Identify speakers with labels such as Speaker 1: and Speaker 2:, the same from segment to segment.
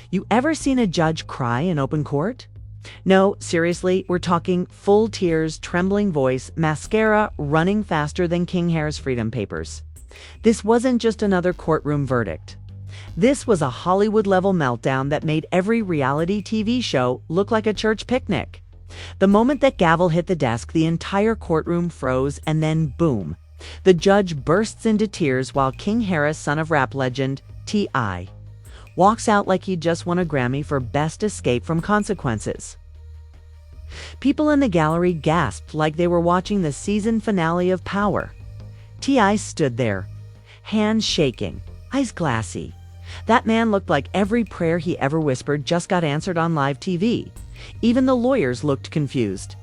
Speaker 1: You ever seen a judge cry in open court? No, seriously, we're talking full tears, trembling voice, mascara running faster than King Harris Freedom Papers. This wasn't just another courtroom verdict. This was a Hollywood-level meltdown that made every reality TV show look like a church picnic. The moment that gavel hit the desk, the entire courtroom froze, and then boom. The judge bursts into tears while King Harris, son of rap legend T.I., walks out like he just won a Grammy for Best Escape from Consequences. People in the gallery gasped like they were watching the season finale of Power. T.I. stood there, hands shaking, eyes glassy. That man looked like every prayer he ever whispered just got answered on live TV. Even the lawyers looked confused.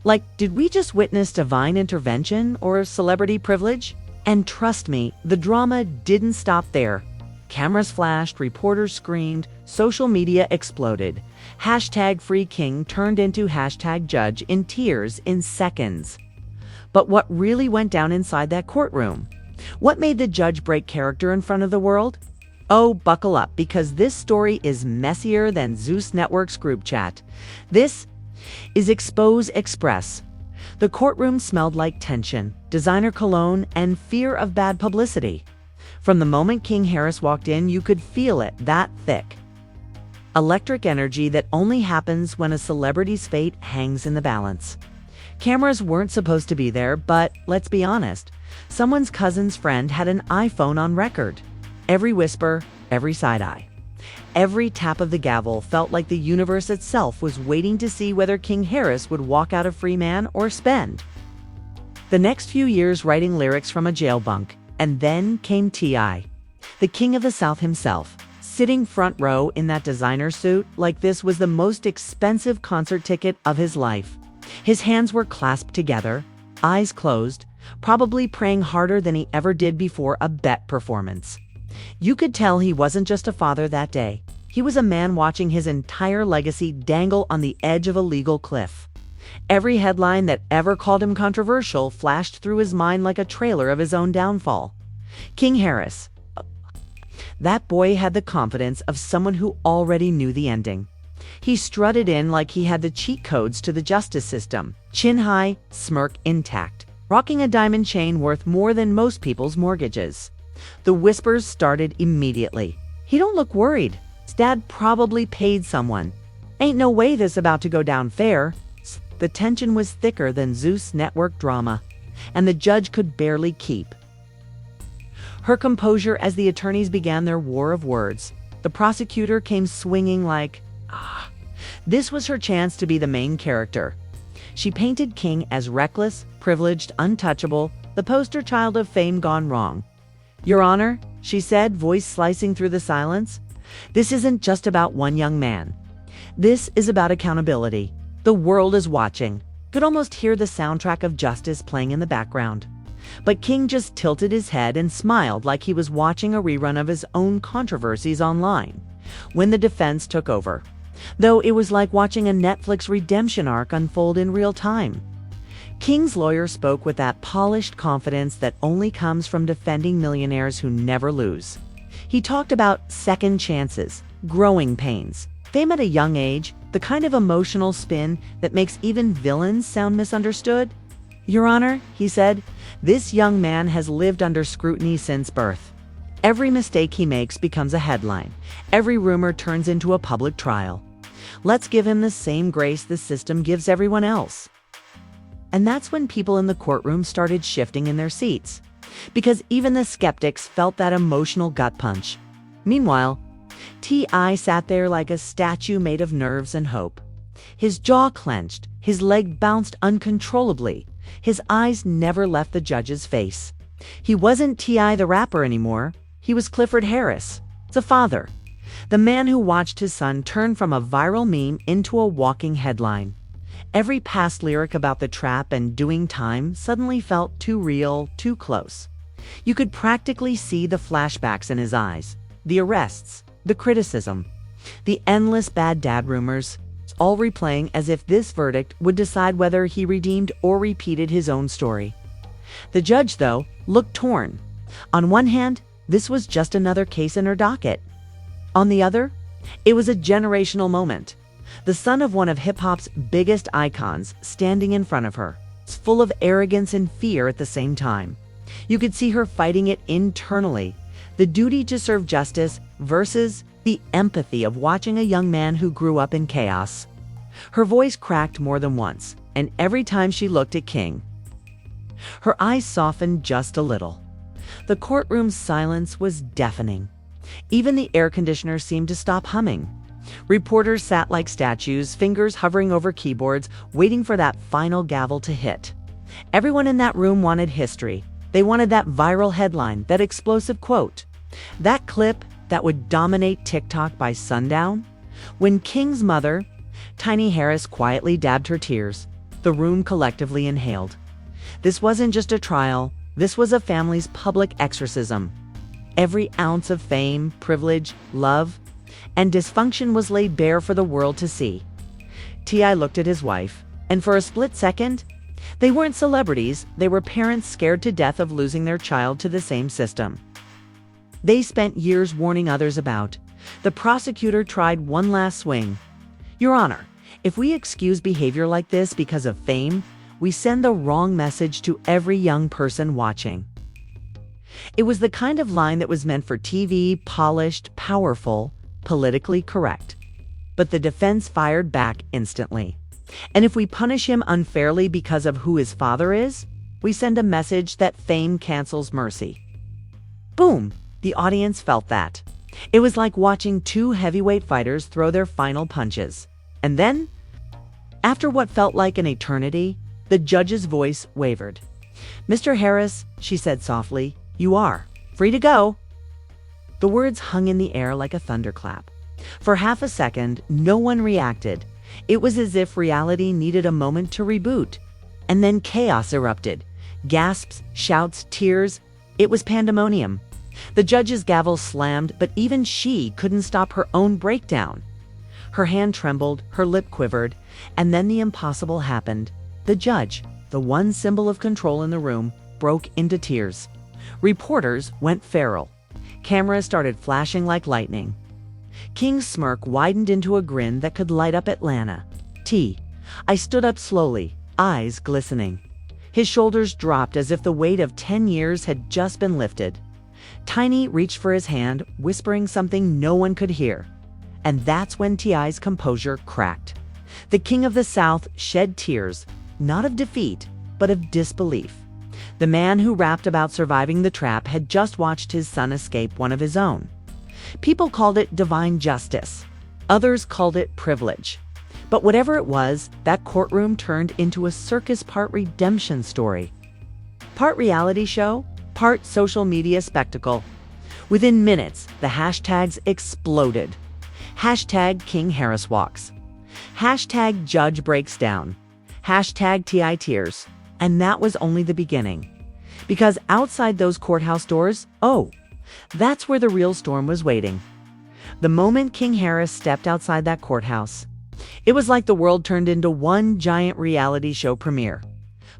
Speaker 1: Like, did we just witness divine intervention or celebrity privilege? And trust me, the drama didn't stop there. Cameras flashed, reporters screamed, social media exploded. Hashtag Free King turned into hashtag Judge in tears in seconds. But what really went down inside that courtroom? What made the judge break character in front of the world? Oh, buckle up, because this story is messier than Zeus Network's group chat. This is Expose Express. The courtroom smelled like tension, designer cologne, and fear of bad publicity. From the moment King Harris walked in, you could feel it that thick. Electric energy that only happens when a celebrity's fate hangs in the balance. Cameras weren't supposed to be there, but let's be honest, someone's cousin's friend had an iPhone on record. Every whisper, every side-eye. Every tap of the gavel felt like the universe itself was waiting to see whether King Harris would walk out a free man or spend. The next few years writing lyrics from a jail bunk, and then came T.I., the king of the South himself, sitting front row in that designer suit like this was the most expensive concert ticket of his life. His hands were clasped together, eyes closed, probably praying harder than he ever did before a bet performance. You could tell he wasn't just a father that day. He was a man watching his entire legacy dangle on the edge of a legal cliff. Every headline that ever called him controversial flashed through his mind like a trailer of his own downfall. King Harris. That boy had the confidence of someone who already knew the ending. He strutted in like he had the cheat codes to the justice system, chin high, smirk intact, rocking a diamond chain worth more than most people's mortgages. The whispers started immediately. He don't look worried. His dad probably paid someone. Ain't no way this about to go down fair. The tension was thicker than Zeus Network drama, and the judge could barely keep her composure as the attorneys began their war of words. The prosecutor came swinging like, this was her chance to be the main character. She painted King as reckless, privileged, untouchable, the poster child of fame gone wrong. Your Honor, she said, voice slicing through the silence, this isn't just about one young man. This is about accountability. The world is watching. Could almost hear the soundtrack of justice playing in the background. But King just tilted his head and smiled like he was watching a rerun of his own controversies online when the defense took over. Though it was like watching a Netflix redemption arc unfold in real time. King's lawyer spoke with that polished confidence that only comes from defending millionaires who never lose. He talked about second chances, growing pains, fame at a young age, the kind of emotional spin that makes even villains sound misunderstood. Your Honor, he said, this young man has lived under scrutiny since birth. Every mistake he makes becomes a headline. Every rumor turns into a public trial. Let's give him the same grace the system gives everyone else. And that's when people in the courtroom started shifting in their seats, because even the skeptics felt that emotional gut punch. Meanwhile, T.I. sat there like a statue made of nerves and hope. His jaw clenched, his leg bounced uncontrollably. His eyes never left the judge's face. He wasn't T.I. the rapper anymore. He was Clifford Harris, the father, the man who watched his son turn from a viral meme into a walking headline. Every past lyric about the trap and doing time suddenly felt too real, too close. You could practically see the flashbacks in his eyes, the arrests, the criticism, the endless bad dad rumors, all replaying as if this verdict would decide whether he redeemed or repeated his own story. The judge, though, looked torn. On one hand, this was just another case in her docket. On the other, It was a generational moment. The son of one of hip-hop's biggest icons standing in front of her, full of arrogance and fear at the same time. You could see her fighting it internally, the duty to serve justice versus the empathy of watching a young man who grew up in chaos. Her voice cracked more than once, and every time she looked at King, her eyes softened just a little. The courtroom's silence was deafening. Even the air conditioner seemed to stop humming. Reporters sat like statues, fingers hovering over keyboards, waiting for that final gavel to hit. Everyone in that room wanted history. They wanted that viral headline, that explosive quote, that clip that would dominate TikTok by sundown. When King's mother, Tiny Harris, quietly dabbed her tears, the room collectively inhaled. This wasn't just a trial. This was a family's public exorcism. Every ounce of fame, privilege, love, and dysfunction was laid bare for the world to see. T.I. looked at his wife, and for a split second, they weren't celebrities, they were parents scared to death of losing their child to the same system. They spent years warning others about. The prosecutor tried one last swing. Your Honor, if we excuse behavior like this because of fame, we send the wrong message to every young person watching. It was the kind of line that was meant for TV, polished, powerful, politically correct. But the defense fired back instantly. And if we punish him unfairly because of who his father is, we send a message that fame cancels mercy. Boom! The audience felt that. It was like watching two heavyweight fighters throw their final punches. And then, after what felt like an eternity, the judge's voice wavered. "Mr. Harris," she said softly, "you are free to go." The words hung in the air like a thunderclap. For half a second, no one reacted. It was as if reality needed a moment to reboot. And then chaos erupted. Gasps, shouts, tears. It was pandemonium. The judge's gavel slammed, but even she couldn't stop her own breakdown. Her hand trembled, her lip quivered, and then the impossible happened. The judge, the one symbol of control in the room, broke into tears. Reporters went feral. Cameras started flashing like lightning. King's smirk widened into a grin that could light up Atlanta. I stood up slowly, eyes glistening. His shoulders dropped as if the weight of 10 years had just been lifted. Tiny reached for his hand, whispering something no one could hear. And that's when T.I.'s composure cracked. The King of the South shed tears, not of defeat, but of disbelief. The man who rapped about surviving the trap had just watched his son escape one of his own. People called it divine justice. Others called it privilege. But whatever it was, that courtroom turned into a circus part redemption story. Part reality show, part social media spectacle. Within minutes, the hashtags exploded. Hashtag King Harris walks. Hashtag Judge breaks down. Hashtag T.I. tears. And that was only the beginning. Because outside those courthouse doors, that's where the real storm was waiting. The moment King Harris stepped outside that courthouse, it was like the world turned into one giant reality show premiere.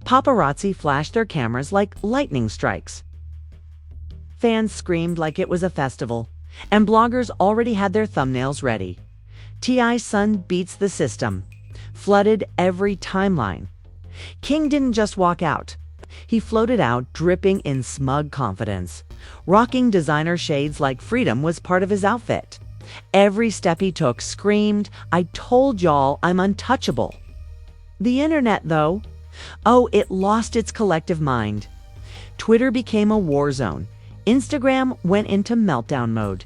Speaker 1: Paparazzi flashed their cameras like lightning strikes. Fans screamed like it was a festival, and bloggers already had their thumbnails ready. T.I.'s son beats the system, flooded every timeline. King didn't just walk out. He floated out, dripping in smug confidence. Rocking designer shades like freedom was part of his outfit. Every step he took screamed, "I told y'all I'm untouchable." The internet, though, it lost its collective mind. Twitter became a war zone. Instagram went into meltdown mode.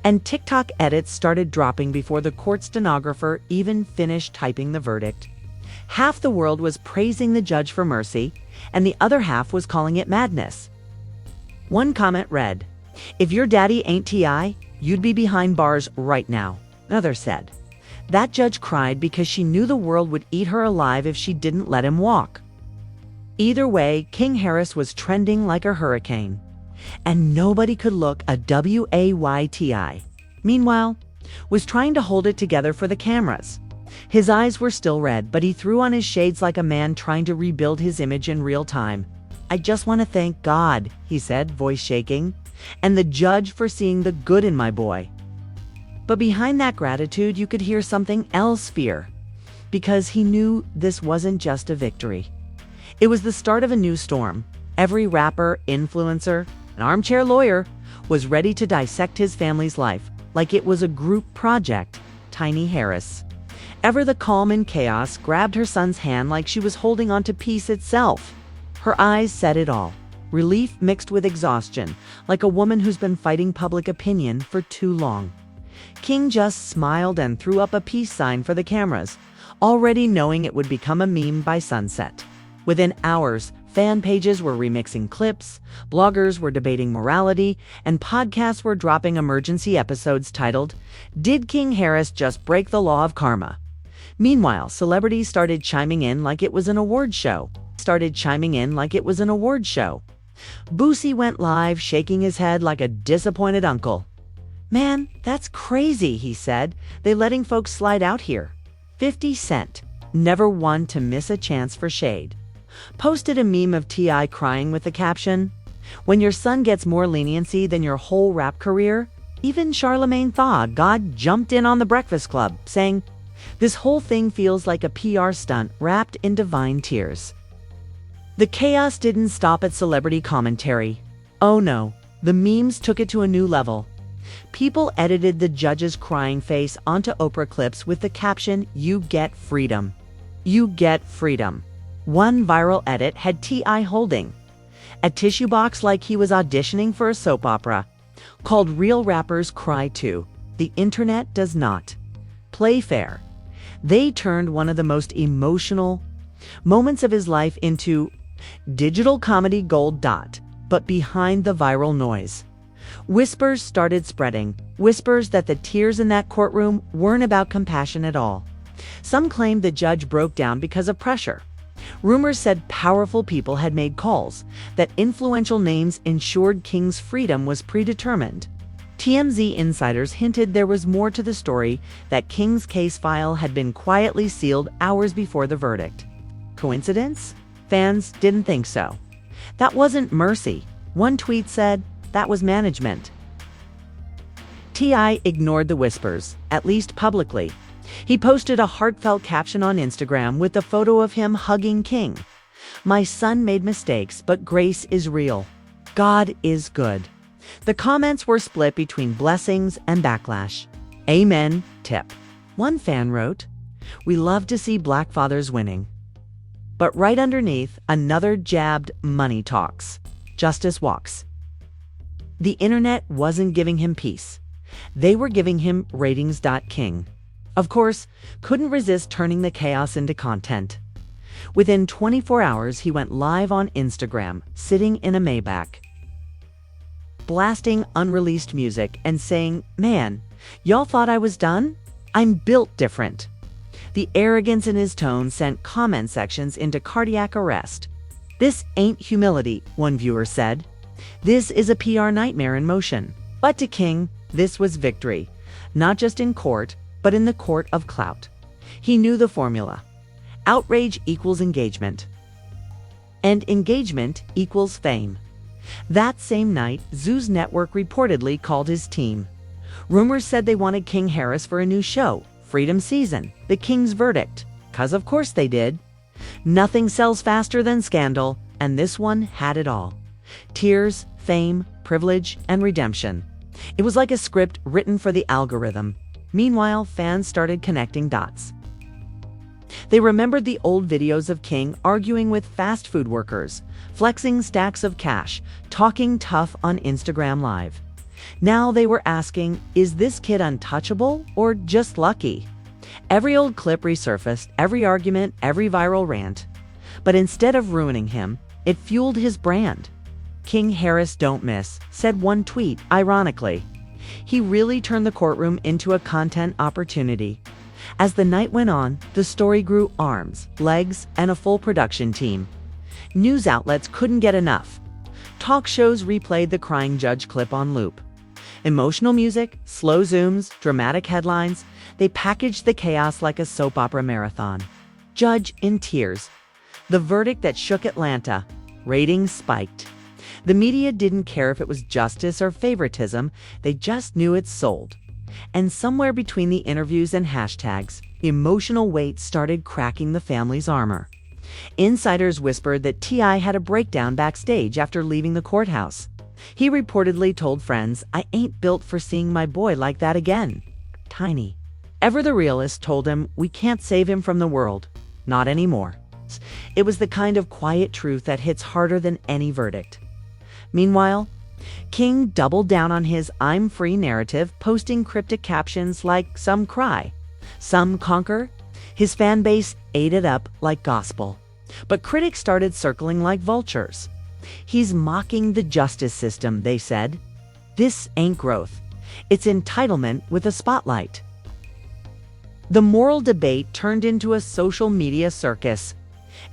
Speaker 1: And TikTok edits started dropping before the court stenographer even finished typing the verdict. Half the world was praising the judge for mercy, and the other half was calling it madness. One comment read, "If your daddy ain't T.I., you'd be behind bars right now," another said. That judge cried because she knew the world would eat her alive if she didn't let him walk. Either way, King Harris was trending like a hurricane. And nobody could look a WAYTI. Meanwhile, was trying to hold it together for the cameras. His eyes were still red, but he threw on his shades like a man trying to rebuild his image in real time. "I just want to thank God," he said, voice shaking, "and the judge for seeing the good in my boy." But behind that gratitude, you could hear something else: fear. Because he knew this wasn't just a victory. It was the start of a new storm. Every rapper, influencer, and armchair lawyer was ready to dissect his family's life like it was a group project. Tiny Harris, ever the calm in chaos, grabbed her son's hand like she was holding on to peace itself. Her eyes said it all. Relief mixed with exhaustion, like a woman who's been fighting public opinion for too long. King just smiled and threw up a peace sign for the cameras, already knowing it would become a meme by sunset. Within hours, fan pages were remixing clips, bloggers were debating morality, and podcasts were dropping emergency episodes titled, "Did King Harris Just Break the Law of Karma?" Meanwhile, celebrities started chiming in like it was an award show. Boosie went live, shaking his head like a disappointed uncle. "Man, that's crazy," he said. "They letting folks slide out here." 50 Cent, never one to miss a chance for shade, posted a meme of T.I. crying with the caption, "When your son gets more leniency than your whole rap career." Even Charlemagne thought God jumped in on the Breakfast Club, saying, "This whole thing feels like a PR stunt wrapped in divine tears." The chaos didn't stop at celebrity commentary. Oh no, the memes took it to a new level. People edited the judge's crying face onto Oprah clips with the caption, "You get freedom. You get freedom." One viral edit had T.I. holding a tissue box like he was auditioning for a soap opera, called "Real Rappers Cry Too. The Internet Does Not." Play fair. They turned one of the most emotional moments of his life into digital comedy gold. But behind the viral noise, whispers started spreading, whispers that the tears in that courtroom weren't about compassion at all. Some claimed the judge broke down because of pressure. Rumors said powerful people had made calls, that influential names ensured King's freedom was predetermined. TMZ insiders hinted there was more to the story, that King's case file had been quietly sealed hours before the verdict. Coincidence? Fans didn't think so. That wasn't mercy. One tweet said, that was management. T.I. ignored the whispers, at least publicly. He posted a heartfelt caption on Instagram with a photo of him hugging King. "My son made mistakes, but grace is real. God is good." The comments were split between blessings and backlash. Amen, tip. One fan wrote, "We love to see black fathers winning." But right underneath, another jabbed, "Money talks. Justice walks." The internet wasn't giving him peace. They were giving him ratings. King, of course, couldn't resist turning the chaos into content. Within 24 hours, he went live on Instagram, sitting in a Maybach, blasting unreleased music and saying, "Man, y'all thought I was done? I'm built different." The arrogance in his tone sent comment sections into cardiac arrest. "This ain't humility," one viewer said. "This is a PR nightmare in motion." But to King, this was victory, not just in court, but in the court of clout. He knew the formula. Outrage equals engagement, and engagement equals fame. That same night, Zeus Network reportedly called his team. Rumors said they wanted King Harris for a new show, Freedom Season, The King's Verdict, 'cause of course they did. Nothing sells faster than scandal, and this one had it all. Tears, fame, privilege, and redemption. It was like a script written for the algorithm. Meanwhile, fans started connecting dots. They remembered the old videos of King arguing with fast food workers, flexing stacks of cash, talking tough on Instagram Live. Now they were asking, is this kid untouchable or just lucky? Every old clip resurfaced, every argument, every viral rant. But instead of ruining him, it fueled his brand. "King Harris don't miss," said one tweet, ironically. He really turned the courtroom into a content opportunity. As the night went on, the story grew arms, legs, and a full production team. News outlets couldn't get enough. Talk shows replayed the crying judge clip on loop. Emotional music, slow zooms, dramatic headlines, they packaged the chaos like a soap opera marathon. Judge in tears. The verdict that shook Atlanta. Ratings spiked. The media didn't care if it was justice or favoritism, they just knew it sold. And somewhere between the interviews and hashtags, emotional weight started cracking the family's armor. Insiders whispered that T.I. had a breakdown backstage after leaving the courthouse. He reportedly told friends, "I ain't built for seeing my boy like that again." Tiny, ever the realist, told him, "We can't save him from the world. Not anymore." It was the kind of quiet truth that hits harder than any verdict. Meanwhile, King doubled down on his "I'm free" narrative, posting cryptic captions like "Some cry, some conquer." His fan base ate it up like gospel. But critics started circling like vultures. "He's mocking the justice system," they said. "This ain't growth. It's entitlement with a spotlight." The moral debate turned into a social media circus.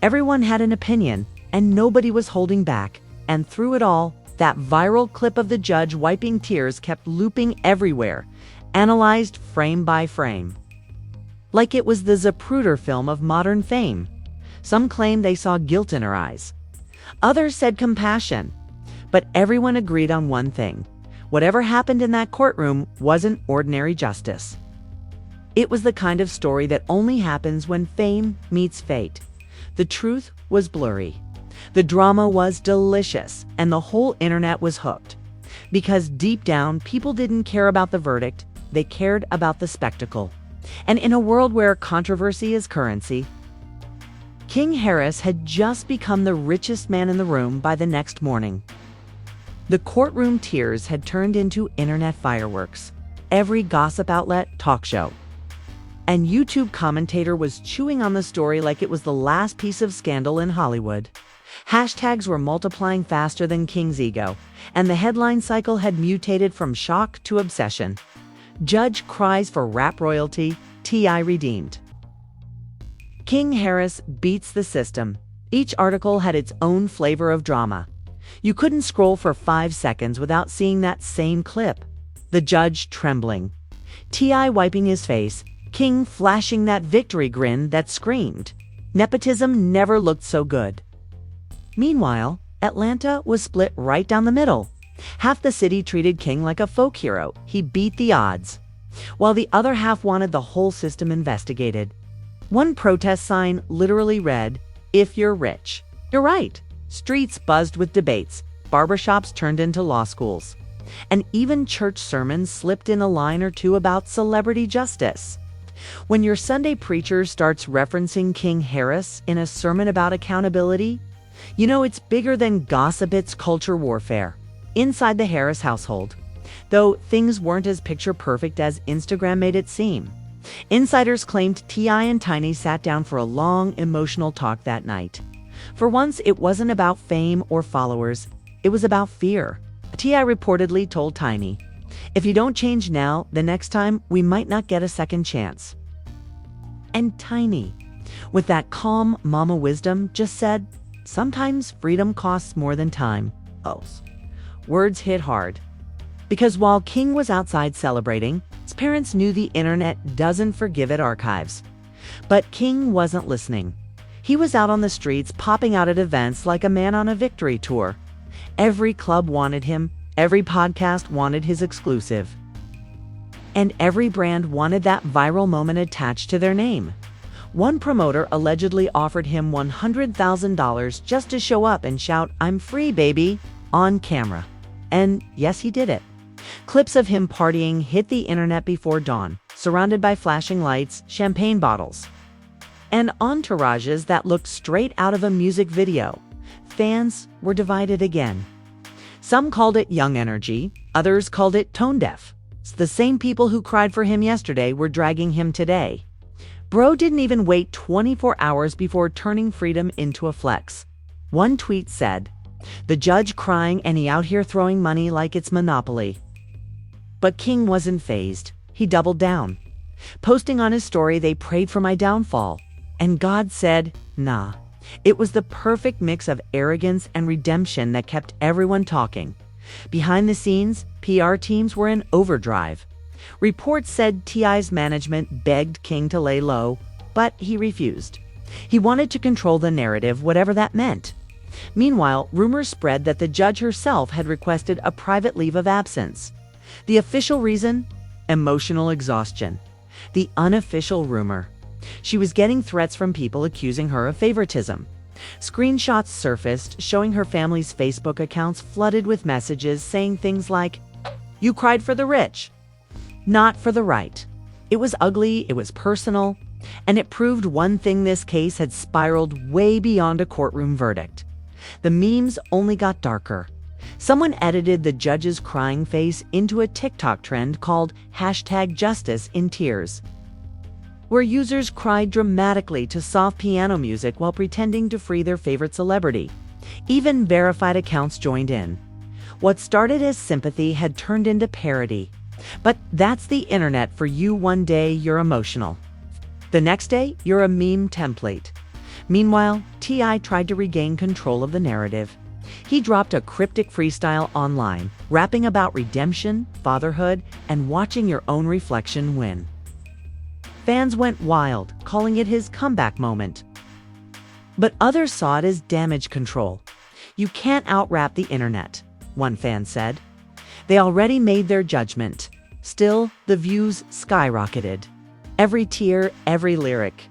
Speaker 1: Everyone had an opinion, and nobody was holding back. And through it all, that viral clip of the judge wiping tears kept looping everywhere, analyzed frame by frame. Like it was the Zapruder film of modern fame. Some claimed they saw guilt in her eyes. Others said compassion. But everyone agreed on one thing. Whatever happened in that courtroom wasn't ordinary justice. It was the kind of story that only happens when fame meets fate. The truth was blurry. The drama was delicious, and the whole internet was hooked. Because deep down, people didn't care about the verdict, they cared about the spectacle. And in a world where controversy is currency, King Harris had just become the richest man in the room by the next morning. The courtroom tears had turned into internet fireworks, every gossip outlet, talk show. And YouTube commentator was chewing on the story like it was the last piece of scandal in Hollywood. Hashtags were multiplying faster than King's ego, and the headline cycle had mutated from shock to obsession. Judge cries for rap royalty, T.I. redeemed. King Harris beats the system. Each article had its own flavor of drama. You couldn't scroll for 5 seconds without seeing that same clip. The judge trembling, T.I. wiping his face, King flashing that victory grin that screamed. Nepotism never looked so good. Meanwhile, Atlanta was split right down the middle. Half the city treated King like a folk hero. He beat the odds. While the other half wanted the whole system investigated. One protest sign literally read, "If you're rich, you're right." Streets buzzed with debates. Barbershops turned into law schools. And even church sermons slipped in a line or two about celebrity justice. When your Sunday preacher starts referencing King Harris in a sermon about accountability, you know it's bigger than gossip, it's culture warfare. Inside the Harris household, though things weren't as picture perfect as Instagram made it seem. Insiders claimed T.I. and Tiny sat down for a long, emotional talk that night. For once, it wasn't about fame or followers. It was about fear. T.I. reportedly told Tiny, "If you don't change now, the next time, we might not get a second chance." And Tiny, with that calm mama wisdom, just said, "Sometimes freedom costs more than time." Oh, words hit hard. Because while King was outside celebrating, his parents knew the internet doesn't forgive at archives. But King wasn't listening. He was out on the streets, popping out at events like a man on a victory tour. Every club wanted him, every podcast wanted his exclusive. And every brand wanted that viral moment attached to their name. One promoter allegedly offered him $100,000 just to show up and shout, "I'm free, baby," on camera. And yes, he did it. Clips of him partying hit the internet before dawn, surrounded by flashing lights, champagne bottles, and entourages that looked straight out of a music video. Fans were divided again. Some called it young energy, others called it tone deaf. The same people who cried for him yesterday were dragging him today. Bro didn't even wait 24 hours before turning freedom into a flex. One tweet said, "The judge crying and he out here throwing money like it's Monopoly." But King wasn't fazed. He doubled down. Posting on his story, "They prayed for my downfall. And God said, nah." It was the perfect mix of arrogance and redemption that kept everyone talking. Behind the scenes, PR teams were in overdrive. Reports said T.I.'s management begged King to lay low, but he refused. He wanted to control the narrative, whatever that meant. Meanwhile, rumors spread that the judge herself had requested a private leave of absence. The official reason? Emotional exhaustion. The unofficial rumor. She was getting threats from people accusing her of favoritism. Screenshots surfaced showing her family's Facebook accounts flooded with messages saying things like, "You cried for the rich, not for the right." It was ugly, it was personal, and it proved one thing: this case had spiraled way beyond a courtroom verdict. The memes only got darker. Someone edited the judge's crying face into a TikTok trend called #JusticeInTears, where users cried dramatically to soft piano music while pretending to free their favorite celebrity. Even verified accounts joined in. What started as sympathy had turned into parody. But that's the internet for you. One day you're emotional. The next day, you're a meme template. Meanwhile, T.I. tried to regain control of the narrative. He dropped a cryptic freestyle online, rapping about redemption, fatherhood, and watching your own reflection win. Fans went wild, calling it his comeback moment. But others saw it as damage control. "You can't out-rap the internet," one fan said. They already made their judgment. Still, the views skyrocketed. Every tear, every lyric,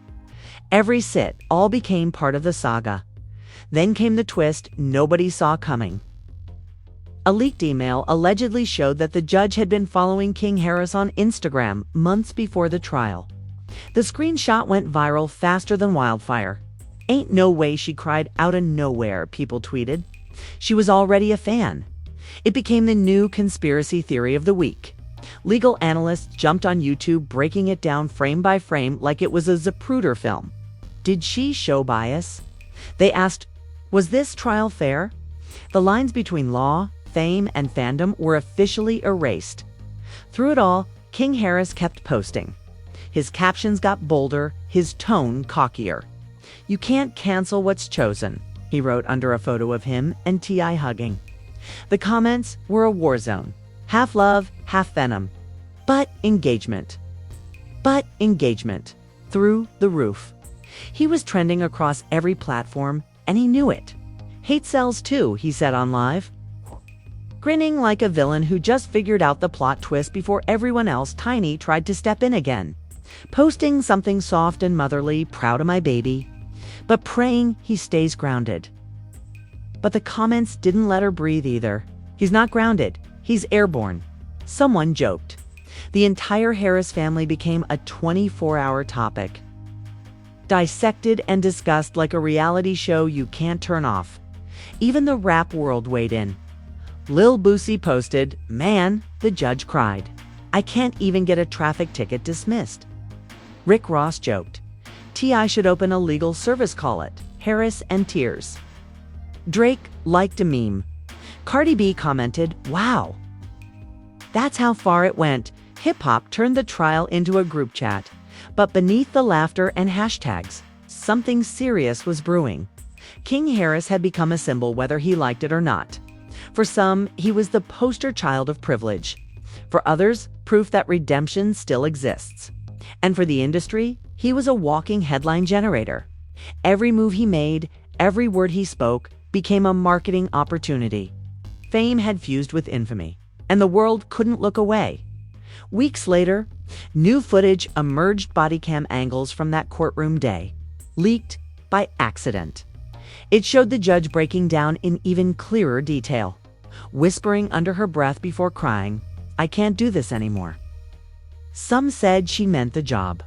Speaker 1: every sit, all became part of the saga. Then came the twist nobody saw coming. A leaked email allegedly showed that the judge had been following King Harris on Instagram months before the trial. The screenshot went viral faster than wildfire. "Ain't no way she cried out of nowhere," people tweeted. She was already a fan. It became the new conspiracy theory of the week. Legal analysts jumped on YouTube, breaking it down frame by frame like it was a Zapruder film. Did she show bias? They asked, was this trial fair? The lines between law, fame, and fandom were officially erased. Through it all, King Harris kept posting. His captions got bolder, his tone cockier. "You can't cancel what's chosen," he wrote under a photo of him and T.I. hugging. The comments were a war zone. Half love, half venom. But engagement. Through the roof. He was trending across every platform, and he knew it. "Hate sells too," he said on Live. Grinning like a villain who just figured out the plot twist before everyone else, Tiny tried to step in again. Posting something soft and motherly, "Proud of my baby," but praying he stays grounded. But the comments didn't let her breathe either. "He's not grounded, he's airborne," someone joked. The entire Harris family became a 24-hour topic. Dissected and discussed like a reality show you can't turn off. Even the rap world weighed in. Lil Boosie posted, "Man, the judge cried. I can't even get a traffic ticket dismissed." Rick Ross joked, "T.I. should open a legal service, call it Harris and Tears." Drake liked a meme. Cardi B commented, "Wow." That's how far it went. Hip-hop turned the trial into a group chat. But beneath the laughter and hashtags, something serious was brewing. King Harris had become a symbol whether he liked it or not. For some, he was the poster child of privilege. For others, proof that redemption still exists. And for the industry, he was a walking headline generator. Every move he made, every word he spoke, became a marketing opportunity. Fame had fused with infamy, and the world couldn't look away. Weeks later, new footage emerged, body cam angles from that courtroom day, leaked by accident. It showed the judge breaking down in even clearer detail, whispering under her breath before crying, "I can't do this anymore." Some said she meant the job.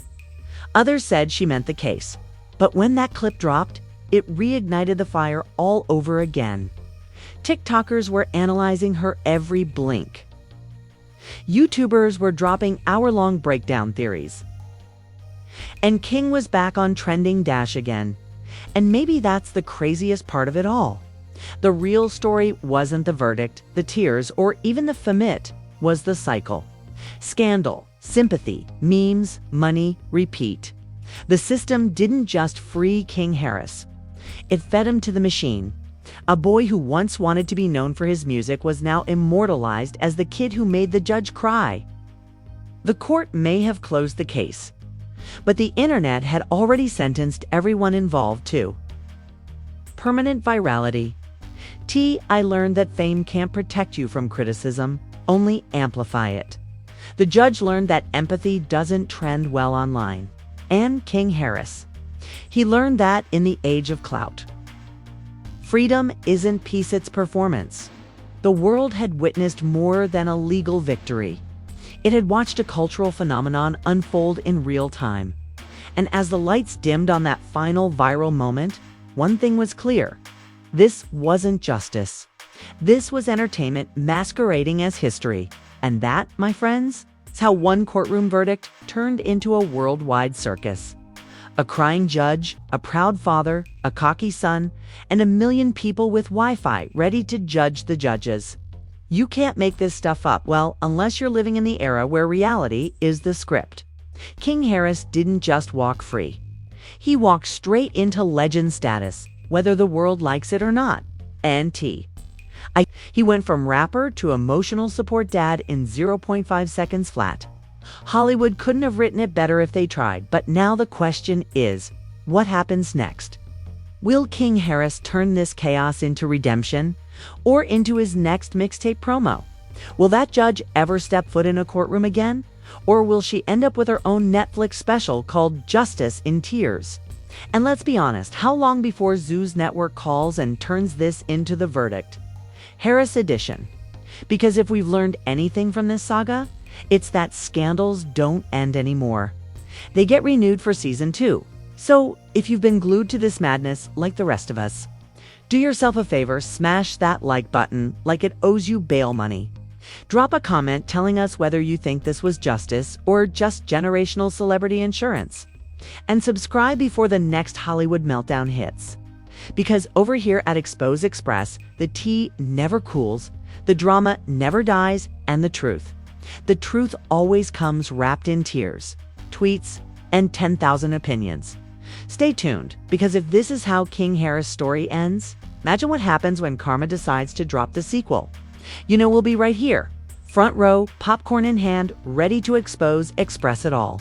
Speaker 1: Others said she meant the case. But when that clip dropped, it reignited the fire all over again. TikTokers were analyzing her every blink. YouTubers were dropping hour-long breakdown theories. And King was back on trending dash again. And maybe that's the craziest part of it all. The real story wasn't the verdict, the tears, or even the famit, was the cycle. Scandal, sympathy, memes, money, repeat. The system didn't just free King Harris. It fed him to the machine. A boy who once wanted to be known for his music was now immortalized as the kid who made the judge cry. The court may have closed the case, but the internet had already sentenced everyone involved too. Permanent virality. I learned that fame can't protect you from criticism, only amplify it. The judge learned that empathy doesn't trend well online. And King Harris. He learned that in the age of clout. Freedom isn't peace, it's performance. The world had witnessed more than a legal victory. It had watched a cultural phenomenon unfold in real time. And as the lights dimmed on that final viral moment, one thing was clear. This wasn't justice. This was entertainment masquerading as history. And that, my friends, is how one courtroom verdict turned into a worldwide circus. A crying judge, a proud father, a cocky son, and a million people with Wi-Fi ready to judge the judges. You can't make this stuff up, well, unless you're living in the era where reality is the script. King Harris didn't just walk free. He walked straight into legend status, whether the world likes it or not. And he went from rapper to emotional support dad in 0.5 seconds flat. Hollywood couldn't have written it better if they tried, but now the question is, what happens next? Will King Harris turn this chaos into redemption or into his next mixtape promo? Will that judge ever step foot in a courtroom again? Or will she end up with her own Netflix special called Justice in Tears? And let's be honest, how long before Zeus Network calls and turns this into the verdict? Harris Edition. Because if we've learned anything from this saga, it's that scandals don't end anymore. They get renewed for season 2. So, if you've been glued to this madness like the rest of us, do yourself a favor, smash that like button like it owes you bail money. Drop a comment telling us whether you think this was justice or just generational celebrity insurance. And subscribe before the next Hollywood meltdown hits. Because over here at Expose Express, the tea never cools, the drama never dies, and the truth always comes wrapped in tears, tweets, and 10,000 opinions. Stay tuned, because if this is how King Harris' story ends, imagine what happens when Karma decides to drop the sequel. You know we'll be right here, front row, popcorn in hand, ready to express it all.